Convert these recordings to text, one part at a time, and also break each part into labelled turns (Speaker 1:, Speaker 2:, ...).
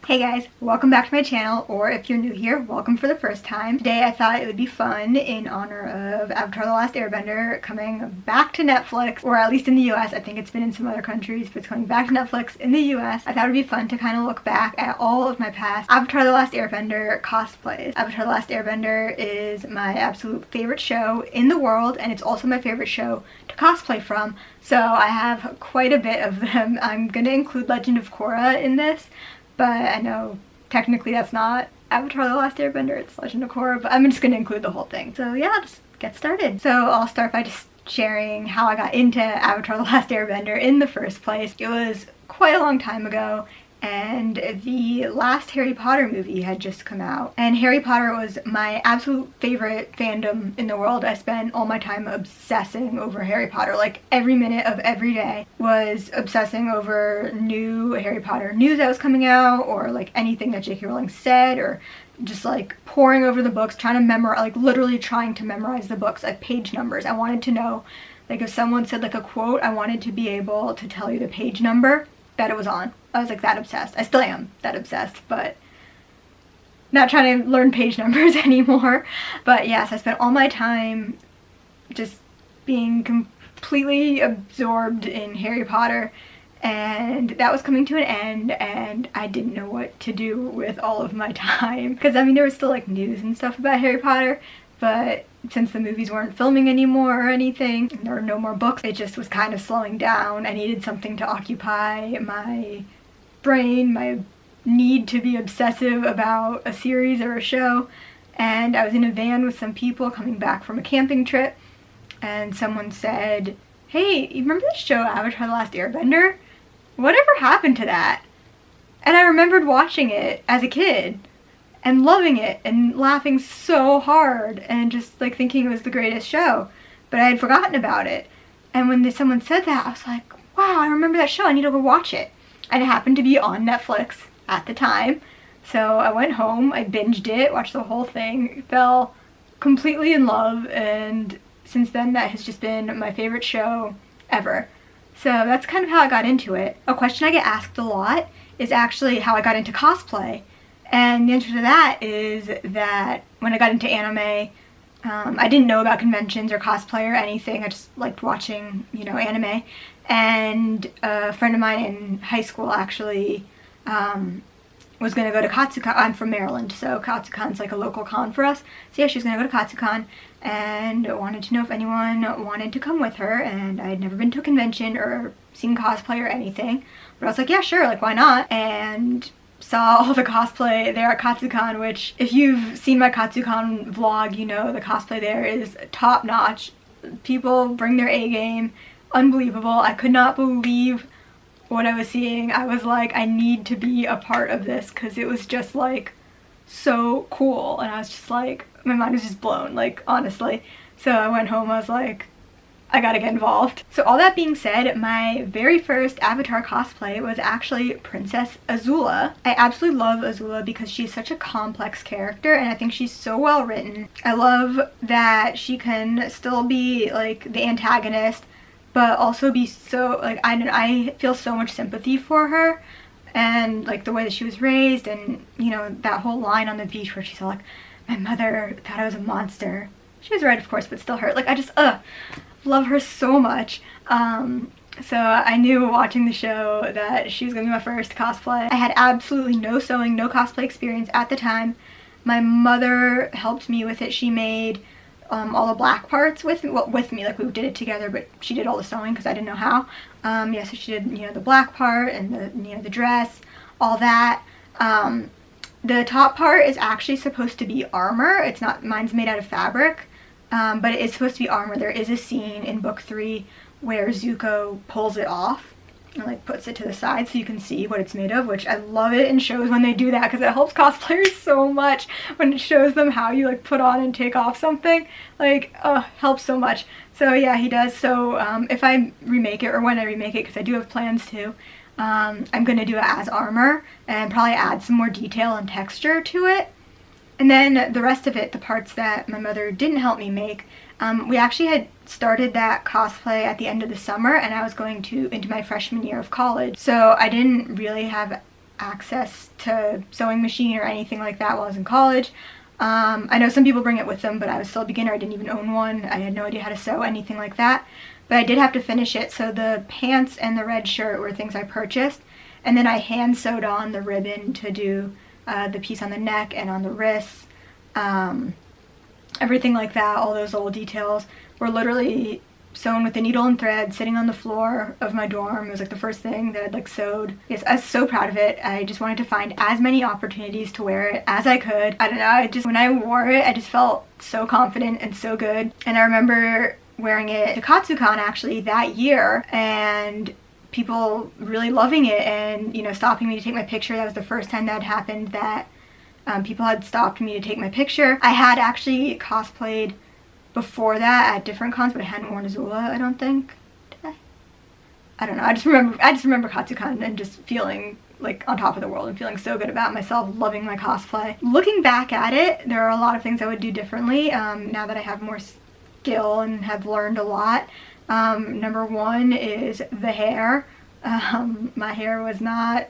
Speaker 1: Hey guys, welcome back to my channel, or if you're new here, welcome for the first time. Today I thought it would be fun in honor of Avatar: The Last Airbender coming back to Netflix, or at least in the US. I think it's been in some other countries, but it's coming back to Netflix in the US. I thought it would be fun to kind of look back at all of my past Avatar: The Last Airbender cosplays. Avatar: The Last Airbender is my absolute favorite show in the world, and it's also my favorite show to cosplay from, so I have quite a bit of them. I'm going to include Legend of Korra in this, but I know technically that's not Avatar: The Last Airbender, it's Legend of Korra, but I'm just going to include the whole thing. So yeah, let's get started. So I'll start by just sharing how I got into Avatar: The Last Airbender in the first place. It was quite a long time ago, and the last Harry Potter movie had just come out. And Harry Potter was my absolute favorite fandom in the world. I spent all my time obsessing over Harry Potter. Like every minute of every day was obsessing over new Harry Potter news that was coming out, or like anything that J.K. Rowling said, or just like poring over the books, trying to memorize, like literally trying to memorize the books, like page numbers. I wanted to know, like if someone said like a quote, I wanted to be able to tell you the page number that it was on. I was like that obsessed. I still am that obsessed, but not trying to learn page numbers anymore. But yes, I spent all my time just being completely absorbed in Harry Potter, and that was coming to an end, and I didn't know what to do with all of my time. Because I mean, there was still like news and stuff about Harry Potter, but since the movies weren't filming anymore or anything, and there were no more books, it just was kind of slowing down. I needed something to occupy my brain, my need to be obsessive about a series or a show. And I was in a van with some people coming back from a camping trip, and someone said, "Hey, you remember the show Avatar: The Last Airbender? Whatever happened to that?" And I remembered watching it as a kid and loving it and laughing so hard and just like thinking it was the greatest show, but I had forgotten about it. And when someone said that, I was like, wow, I remember that show, I need to go watch it. And it happened to be on Netflix at the time, so I went home, I binged it, watched the whole thing, fell completely in love, and since then that has just been my favorite show ever. So that's kind of how I got into it. A question I get asked a lot is actually how I got into cosplay. And the answer to that is that when I got into anime, I didn't know about conventions or cosplay or anything. I just liked watching, you know, anime. And a friend of mine in high school actually was going to go to Katsucon. I'm from Maryland, so Katsucon's like a local con for us. So yeah, she was going to go to Katsucon and wanted to know if anyone wanted to come with her. And I had never been to a convention or seen cosplay or anything. But I was like, yeah, sure, like why not? And saw all the cosplay there at Katsucon, which if you've seen my Katsucon vlog, you know the cosplay there is top notch. People bring their A game. Unbelievable. I could not believe what I was seeing. I was like, I need to be a part of this because it was just like so cool, and I was just like, my mind was just blown, like honestly. So I went home, I was like, I gotta get involved. So all that being said, my very first Avatar cosplay was actually Princess Azula. I absolutely love Azula because she's such a complex character, and I think she's so well written. I love that she can still be like the antagonist, but also be so, like, I feel so much sympathy for her, and like the way that she was raised, and you know, that whole line on the beach where she's all like, my mother thought I was a monster. She was right, of course, but still hurt. Like, I just, love her so much. So I knew watching the show that she was gonna be my first cosplay. I had absolutely no sewing, no cosplay experience at the time. My mother helped me with it. She made all the black parts with me, well, with me, like we did it together, but she did all the sewing because I didn't know how. Yeah, so she did, you know, the black part and the, you know, the dress, all that. The top part is actually supposed to be armor. It's not, mine's made out of fabric. But it is supposed to be armor. There is a scene in book 3 where Zuko pulls it off and like puts it to the side so you can see what it's made of, which I love it in shows when they do that because it helps cosplayers so much when it shows them how you like put on and take off something. Like, helps so much. So yeah, he does. So if I remake it, or when I remake it, because I do have plans to, I'm going to do it as armor and probably add some more detail and texture to it. And then the rest of it, the parts that my mother didn't help me make, we actually had started that cosplay at the end of the summer, and I was going into my freshman year of college. So I didn't really have access to sewing machine or anything like that while I was in college. I know some people bring it with them, but I was still a beginner. I didn't even own one. I had no idea how to sew anything like that. But I did have to finish it. So the pants and the red shirt were things I purchased. And then I hand sewed on the ribbon to do the piece on the neck and on the wrists. Everything like that, all those little details were literally sewn with the needle and thread sitting on the floor of my dorm. It was like the first thing that I'd like sewed. Yes, I was so proud of it. I just wanted to find as many opportunities to wear it as I could. I don't know, when I wore it, I just felt so confident and so good. And I remember wearing it to Katsucon actually that year, and people really loving it and, you know, stopping me to take my picture. That was the first time that happened, that people had stopped me to take my picture. I had actually cosplayed before that at different cons, but I hadn't worn Azula, I don't think. Did I? I don't know. I just remember Katsucon and just feeling like on top of the world and feeling so good about myself, loving my cosplay. Looking back at it, there are a lot of things I would do differently now that I have more skill and have learned a lot. Number one is the hair. My hair was not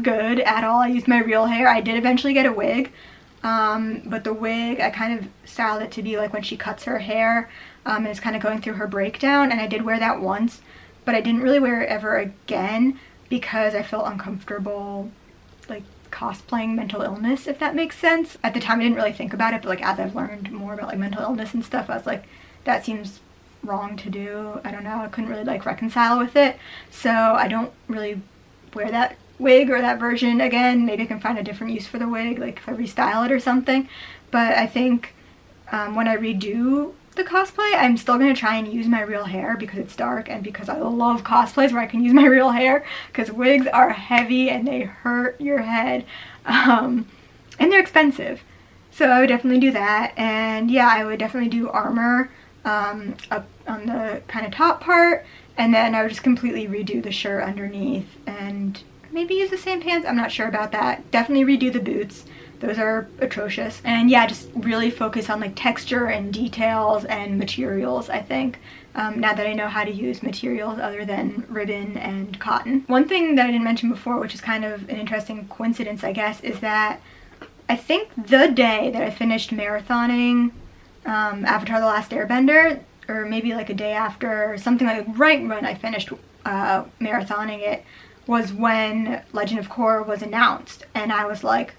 Speaker 1: good at all. I used my real hair. I did eventually get a wig. But the wig, I kind of styled it to be like when she cuts her hair, and it's kind of going through her breakdown, and I did wear that once, but I didn't really wear it ever again because I felt uncomfortable, like, cosplaying mental illness, if that makes sense. At the time I didn't really think about it, but like as I've learned more about like mental illness and stuff, I was like, that seems wrong to do. I don't know, I couldn't really like reconcile with it, so I don't really wear that wig or that version again. Maybe I can find a different use for the wig, like if I restyle it or something. But I think when I redo the cosplay, I'm still going to try and use my real hair because it's dark and because I love cosplays where I can use my real hair, because wigs are heavy and they hurt your head, and they're expensive. So I would definitely do that. And yeah, I would definitely do armor up on the kind of top part, and then I would just completely redo the shirt underneath and maybe use the same pants. I'm not sure about that. Definitely redo the boots. Those are atrocious. And yeah, just really focus on like texture and details and materials, I think, now that I know how to use materials other than ribbon and cotton. One thing that I didn't mention before, which is kind of an interesting coincidence, I guess, is that I think the day that I finished marathoning Avatar: The Last Airbender, or maybe like a day after, or something like right when I finished marathoning it, was when Legend of Korra was announced, and I was like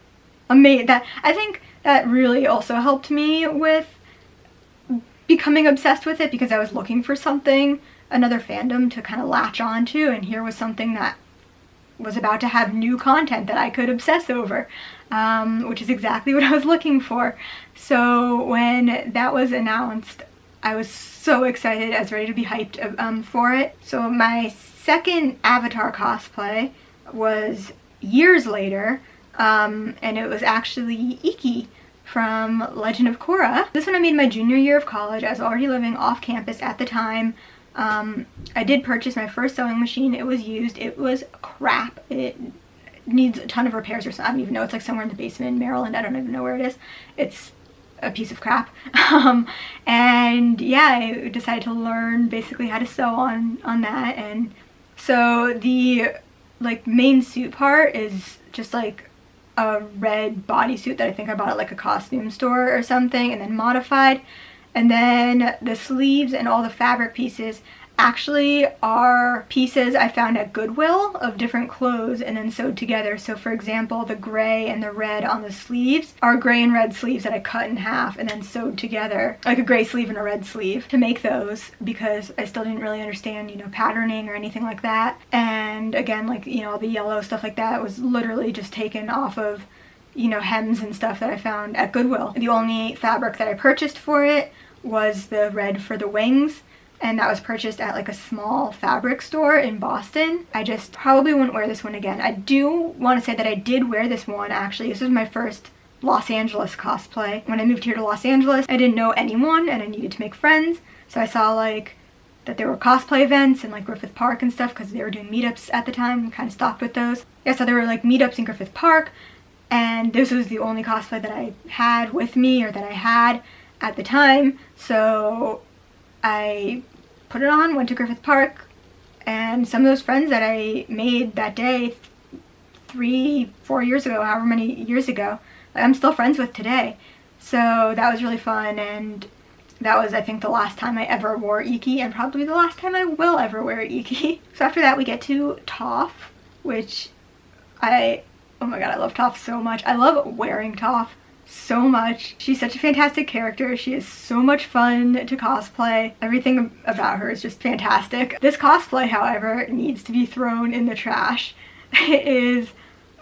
Speaker 1: amazed. I think that really also helped me with becoming obsessed with it, because I was looking for something, another fandom to kind of latch on to, and here was something that was about to have new content that I could obsess over, which is exactly what I was looking for. So when that was announced, I was so excited. I was ready to be hyped for it. So my second Avatar cosplay was years later, and it was actually Iki from Legend of Korra. This one I made my junior year of college. I was already living off campus at the time. I did purchase my first sewing machine. It was used. It was crap. It needs a ton of repairs or something. I don't even know. It's like somewhere in the basement in Maryland. I don't even know where it is. It's a piece of crap. And yeah, I decided to learn basically how to sew on that. And so the like main suit part is just like a red bodysuit that I think I bought at like a costume store or something, and then modified. And then the sleeves and all the fabric pieces actually are pieces I found at Goodwill of different clothes and then sewed together. So for example, the gray and the red on the sleeves are gray and red sleeves that I cut in half and then sewed together, like a gray sleeve and a red sleeve, to make those, because I still didn't really understand, you know, patterning or anything like that. And again, like, you know, all the yellow stuff like that was literally just taken off of, you know, hems and stuff that I found at Goodwill. The only fabric that I purchased for it was the red for the wings, and that was purchased at like a small fabric store in Boston. I just probably wouldn't wear this one again. I do want to say that I did wear this one actually. This was my first Los Angeles cosplay. When I moved here to Los Angeles, I didn't know anyone and I needed to make friends. So I saw like that there were cosplay events in like Griffith Park and stuff, because they were doing meetups at the time. Kind of stopped with those. Yeah, so there were like meetups in Griffith Park, and this was the only cosplay that I had with me, or that I had at the time. So I put it on, went to Griffith Park, and some of those friends that I made that day 3-4 years ago, however many years ago, that I'm still friends with today. So that was really fun, and that was, I think, the last time I ever wore Iki, and probably the last time I will ever wear Iki. So after that we get to Toph, which oh my god, I love Toph so much. I love wearing Toph so much. She's such a fantastic character. She is so much fun to cosplay. Everything about her is just fantastic. This cosplay, however, needs to be thrown in the trash. It is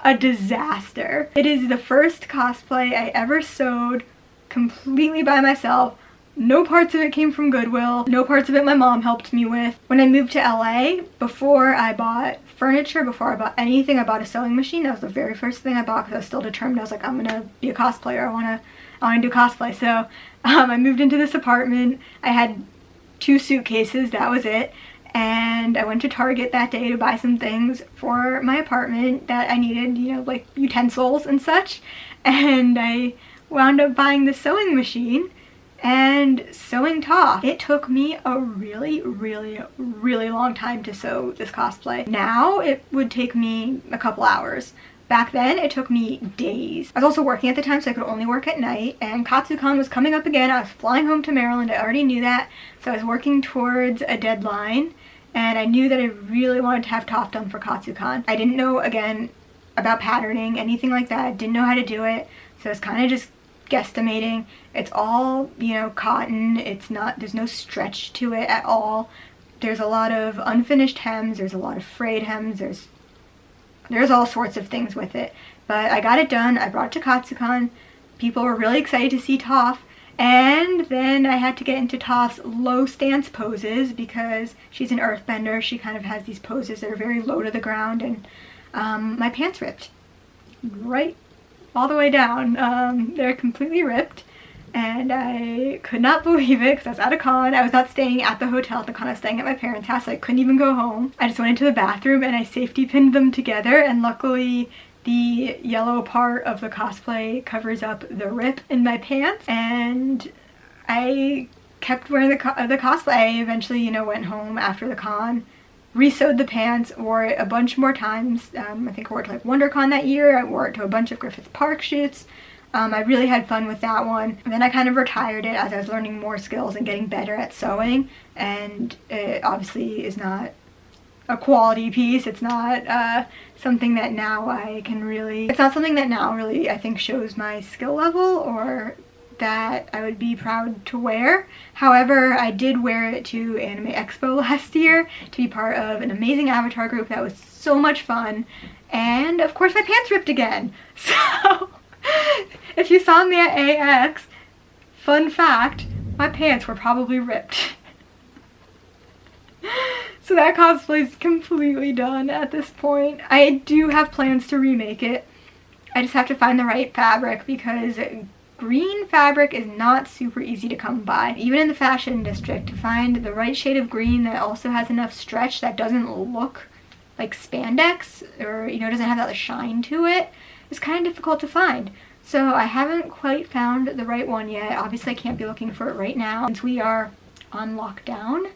Speaker 1: a disaster. It is the first cosplay I ever sewed completely by myself. No parts of it came from Goodwill. No parts of it my mom helped me with. When I moved to LA, before I bought furniture, before I bought anything, I bought a sewing machine. That was the very first thing I bought because I was still determined. I was like, I'm gonna be a cosplayer. I wanna do cosplay. So I moved into this apartment. I had 2 suitcases, that was it. And I went to Target that day to buy some things for my apartment that I needed, you know, like utensils and such. And I wound up buying the sewing machine and sewing Toph. It took me a really long time to sew this cosplay. Now it would take me a couple hours. Back then it took me days. I was also working at the time, so I could only work at night, and Katsucon was coming up again. I was flying home to Maryland. I already knew that, so I was working towards a deadline, and I knew that I really wanted to have Toph done for Katsucon. I didn't know, again, about patterning, anything like that. Didn't know how to do it, so I was kind of just guesstimating. It's all, you know, cotton. It's not, there's no stretch to it at all. There's a lot of unfinished hems. There's a lot of frayed hems. There's all sorts of things with it. But I got it done. I brought it to Katsucon. People were really excited to see Toph. And then I had to get into Toph's low stance poses because she's an earthbender. She kind of has these poses that are very low to the ground, and my pants ripped right all the way down. They're completely ripped, and I could not believe it because I was at a con. I was not staying at the hotel at the con. I was staying at my parents' house, so I couldn't even go home. I just went into the bathroom and I safety pinned them together, and luckily the yellow part of the cosplay covers up the rip in my pants, and I kept wearing the cosplay. I eventually, you know, went home after the con, re-sewed the pants, wore it a bunch more times. I think I wore it to like WonderCon that year. I wore it to a bunch of Griffith Park shoots. I really had fun with that one. And then I kind of retired it as I was learning more skills and getting better at sewing. And it obviously is not a quality piece. It's not something that now I can really, it's not something that now really I think shows my skill level or that I would be proud to wear. However, I did wear it to Anime Expo last year to be part of an amazing avatar group that was so much fun. And of course my pants ripped again. So if you saw me at AX, fun fact, my pants were probably ripped. So that cosplay is completely done at this point. I do have plans to remake it. I just have to find the right fabric because green fabric is not super easy to come by. Even in the fashion district, to find the right shade of green that also has enough stretch that doesn't look like spandex or, you know, doesn't have that shine to it is kind of difficult to find. So I haven't quite found the right one yet. Obviously I can't be looking for it right now since we are on lockdown,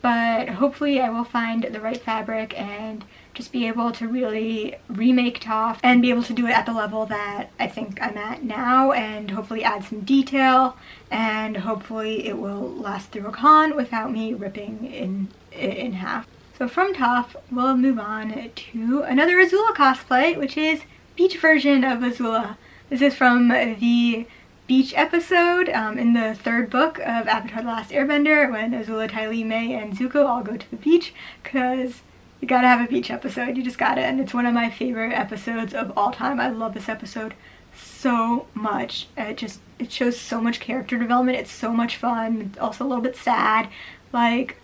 Speaker 1: but hopefully I will find the right fabric and just be able to really remake Toph and be able to do it at the level that I think I'm at now, and hopefully add some detail, and hopefully it will last through a con without me ripping in half. So from Toph, we'll move on to another Azula cosplay, which is beach version of Azula. This is from the beach episode in the 3rd book of Avatar: The Last Airbender, when Azula, Hailie, May, and Zuko all go to the beach, because you gotta have a beach episode. You just gotta, and it's one of my favorite episodes of all time. I love this episode so much. It shows so much character development. It's so much fun. It's also a little bit sad. Like,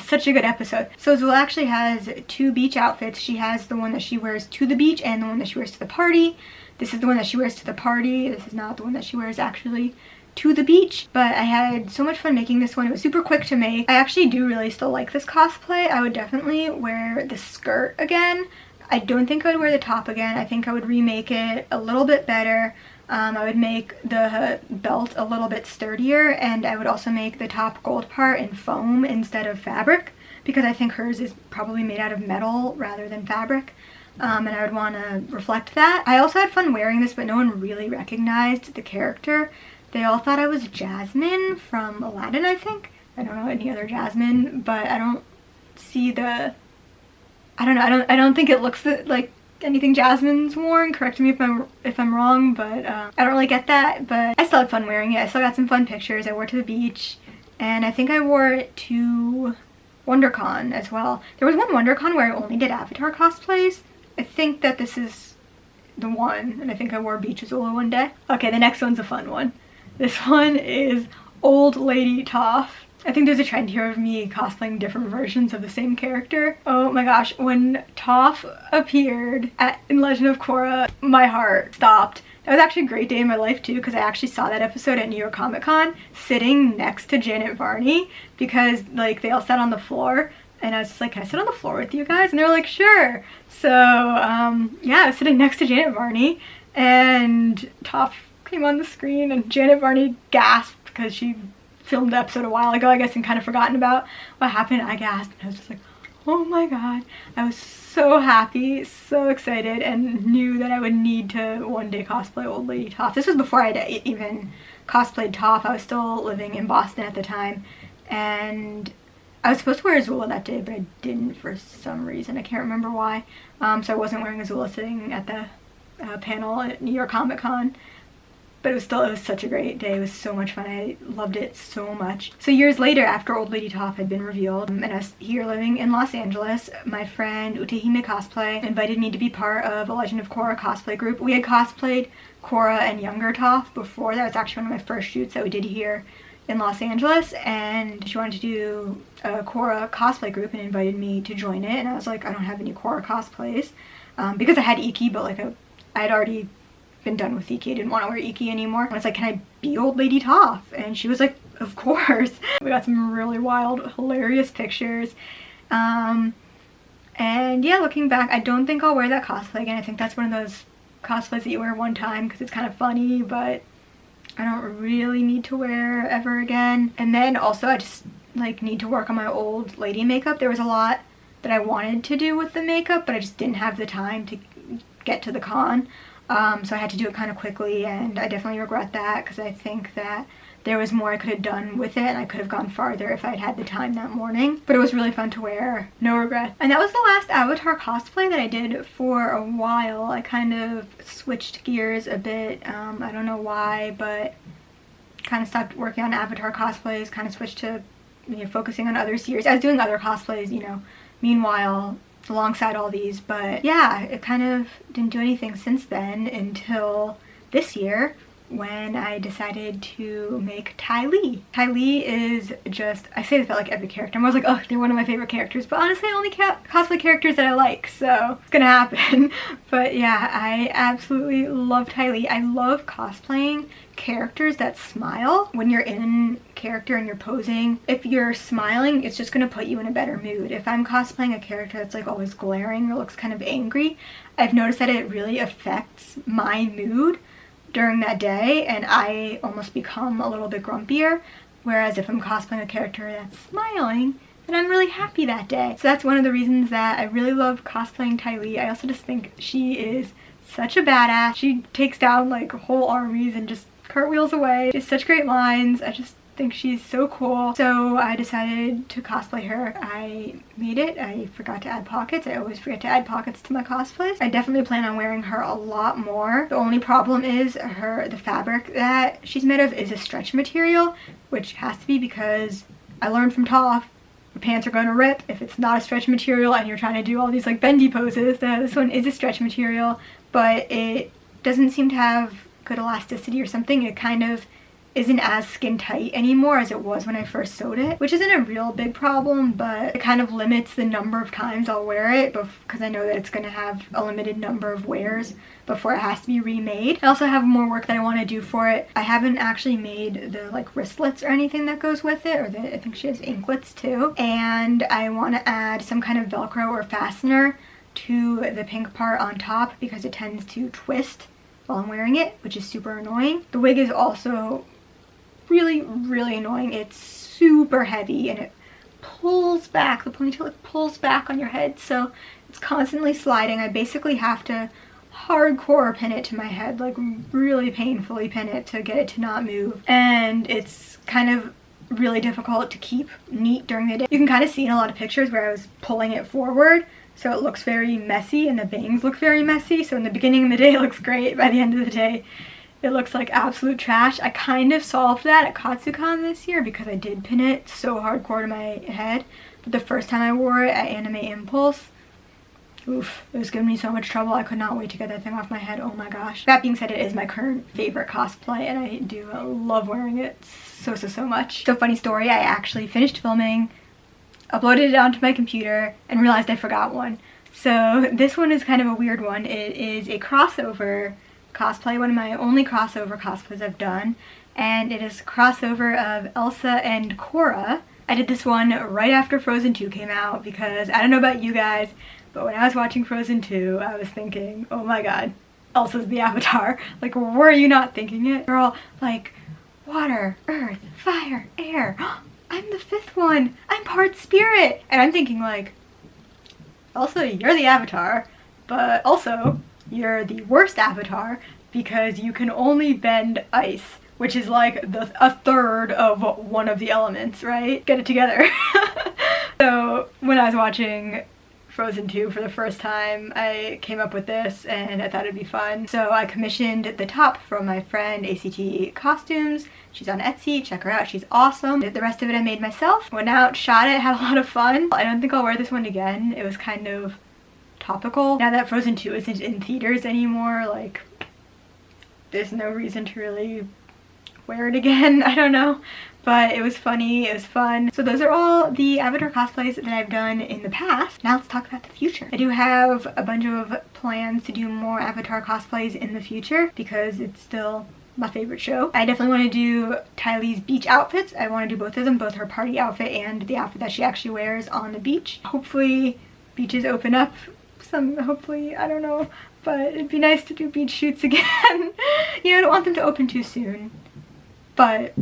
Speaker 1: such a good episode. So Azula actually has 2 beach outfits. She has the one that she wears to the beach and the one that she wears to the party. This is the one that she wears to the party. This is not the one that she wears actually to the beach. But I had so much fun making this one. It was super quick to make. I actually do really still like this cosplay. I would definitely wear the skirt again. I don't think I would wear the top again. I think I would remake it a little bit better. I would make the belt a little bit sturdier, and I would also make the top gold part in foam instead of fabric, because I think hers is probably made out of metal rather than fabric. and I would want to reflect that. I also had fun wearing this, but no one really recognized the character. They all thought I was Jasmine from Aladdin, I think. I don't know any other Jasmine, but I don't see the... I don't know, I don't think it looks like anything Jasmine's worn. Correct me if I'm wrong, but I don't really get that. But I still had fun wearing it. I still got some fun pictures. I wore it to the beach, and I think I wore it to WonderCon as well. There was one WonderCon where I only did Avatar cosplays. I think that this is the one, and I think I wore Beach Azula one day. Okay, the next one's a fun one. This one is Old Lady Toph. I think there's a trend here of me cosplaying different versions of the same character. Oh my gosh, when Toph appeared in Legend of Korra, my heart stopped. That was actually a great day in my life too, because I actually saw that episode at New York Comic Con sitting next to Janet Varney, because like they all sat on the floor, and I was just like, can I sit on the floor with you guys? And they were like, sure. So yeah, I was sitting next to Janet Varney, and Toph came on the screen, and Janet Varney gasped because she filmed the episode a while ago, I guess, and kind of forgotten about what happened. I gasped, and I was just like, oh my god. I was so happy, so excited, and knew that I would need to one day cosplay Old Lady Toph. This was before I had even cosplayed Toph. I was still living in Boston at the time, and I was supposed to wear Azula that day, but I didn't for some reason. I can't remember why. So I wasn't wearing Azula sitting at the panel at New York Comic Con. But it was such a great day. It was so much fun. I loved it so much. So years later, after Old Lady Toph had been revealed, and I was here living in Los Angeles, my friend Utahime Cosplay invited me to be part of a Legend of Korra cosplay group. We had cosplayed Korra and younger Toph before. That was actually one of my first shoots that we did here in Los Angeles, and she wanted to do a Korra cosplay group and invited me to join it. And I was like, I don't have any Korra cosplays, because I had Iki, but like I had already been done with Iki. I didn't want to wear Iki anymore. I was like, can I be Old Lady Toph? And she was like, of course. We got some really wild, hilarious pictures. And yeah, looking back, I don't think I'll wear that cosplay again. I think that's one of those cosplays that you wear one time because it's kind of funny, but I don't really need to wear ever again. And then also I just like need to work on my old lady makeup. There was a lot that I wanted to do with the makeup, but I just didn't have the time to get to the con. So I had to do it kind of quickly, and I definitely regret that because I think that there was more I could have done with it, and I could have gone farther if I'd had the time that morning. But it was really fun to wear. No regrets. And that was the last Avatar cosplay that I did for a while. I kind of switched gears a bit. I don't know why, but kind of stopped working on Avatar cosplays, kind of switched to, you know, focusing on other series. I was doing other cosplays, you know, meanwhile, alongside all these, but yeah, it kind of didn't do anything since then until this year when I decided to make Hailie. Hailie is just, I say this about like every character. I'm always like, oh, they're one of my favorite characters, but honestly I only cosplay characters that I like, so it's gonna happen. But yeah, I absolutely loved Hailie. I love cosplaying characters that smile. When you're in character and you're posing, if you're smiling, it's just gonna put you in a better mood. If I'm cosplaying a character that's like always glaring or looks kind of angry, I've noticed that it really affects my mood during that day, and I almost become a little bit grumpier. Whereas if I'm cosplaying a character that's smiling, then I'm really happy that day. So that's one of the reasons that I really love cosplaying Hailie. I also just think she is such a badass. She takes down like whole armies and just cartwheels away. She has such great lines. I just think she's so cool. So I decided to cosplay her. I made it. I forgot to add pockets. I always forget to add pockets to my cosplays. I definitely plan on wearing her a lot more. The only problem is the fabric that she's made of is a stretch material, which has to be because I learned from Toph, the pants are going to rip if it's not a stretch material and you're trying to do all these like bendy poses. So this one is a stretch material, but it doesn't seem to have good elasticity or something. It kind of isn't as skin tight anymore as it was when I first sewed it, which isn't a real big problem, but it kind of limits the number of times I'll wear it because I know that it's going to have a limited number of wears before it has to be remade. I also have more work that I want to do for it. I haven't actually made the like wristlets or anything that goes with it, or I think she has anklets too, and I want to add some kind of Velcro or fastener to the pink part on top because it tends to twist while I'm wearing it, which is super annoying. The wig is also really, really annoying. It's super heavy and it pulls back. The ponytail, it pulls back on your head, so It's constantly sliding. I basically have to hardcore pin it to my head, like really painfully pin it to get it to not move. And it's kind of really difficult to keep neat during the day. You can kind of see in a lot of pictures where I was pulling it forward, so it looks very messy and the bangs look very messy. So in the beginning of the day it looks great. By the end of the day it looks like absolute trash. I kind of solved that at Katsucon this year because I did pin it so hardcore to my head. But the first time I wore it at Anime Impulse, oof, it was giving me so much trouble. I could not wait to get that thing off my head. Oh my gosh. That being said, it is my current favorite cosplay and I do love wearing it so much. So funny story, I actually finished filming, uploaded it onto my computer, and realized I forgot one. So this one is kind of a weird one. It is a crossover cosplay, one of my only crossover cosplays I've done, and it is a crossover of Elsa and Korra. I did this one right after Frozen 2 came out because I don't know about you guys, but when I was watching Frozen 2, I was thinking, oh my god, Elsa's the Avatar. Like, were you not thinking it? They're all like, water, earth, fire, air. I'm the fifth one. I'm part spirit. And I'm thinking like, Elsa, you're the Avatar, but also you're the worst Avatar because you can only bend ice, which is like a third of one of the elements, right? Get it together. So when I was watching Frozen 2 for the first time, I came up with this and I thought it'd be fun. So I commissioned the top from my friend ACT Costumes. She's on Etsy, check her out, she's awesome. The rest of it I made myself. Went out, shot it, had a lot of fun. I don't think I'll wear this one again. It was kind of topical. Now that Frozen 2 isn't in theaters anymore, like, there's no reason to really wear it again. I don't know. But it was funny, it was fun. So those are all the Avatar cosplays that I've done in the past. Now let's talk about the future. I do have a bunch of plans to do more Avatar cosplays in the future because it's still my favorite show. I definitely want to do Tylee's beach outfits. I want to do both of them, both her party outfit and the outfit that she actually wears on the beach. Hopefully beaches open up hopefully, I don't know, but it'd be nice to do beach shoots again. You know, I don't want them to open too soon, but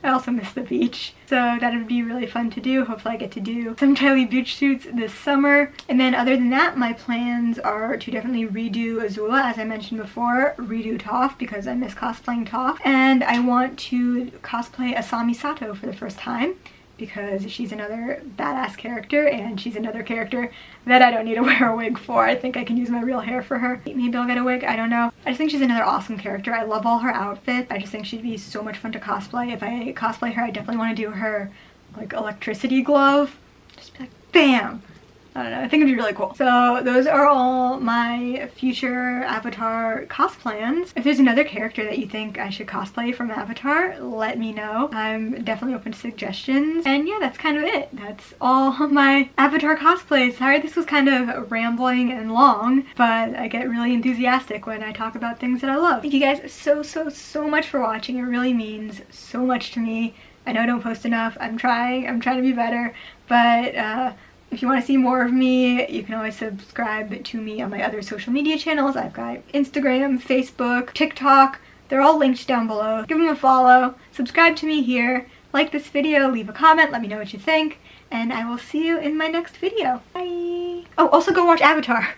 Speaker 1: I also miss the beach, so that would be really fun to do. Hopefully I get to do some Tylee beach shoots this summer. And then other than that, my plans are to definitely redo Azula, as I mentioned before, redo Toph because I miss cosplaying Toph, and I want to cosplay Asami Sato for the first time because she's another badass character and she's another character that I don't need to wear a wig for. I think I can use my real hair for her. Maybe I'll get a wig, I don't know. I just think she's another awesome character. I love all her outfits. I just think she'd be so much fun to cosplay. If I cosplay her, I definitely want to do her like electricity glove. Just be like, bam! I don't know, I think it'd be really cool. So those are all my future Avatar plans. If there's another character that you think I should cosplay from Avatar, let me know. I'm definitely open to suggestions. And yeah, that's kind of it. That's all my Avatar cosplays. Sorry this was kind of rambling and long, but I get really enthusiastic when I talk about things that I love. Thank you guys so much for watching. It really means so much to me. I know I don't post enough. I'm trying to be better, but if you want to see more of me, you can always subscribe to me on my other social media channels. I've got Instagram, Facebook, TikTok. They're all linked down below. Give them a follow. Subscribe to me here. Like this video, leave a comment, let me know what you think, and I will see you in my next video. Bye! Oh, also go watch Avatar.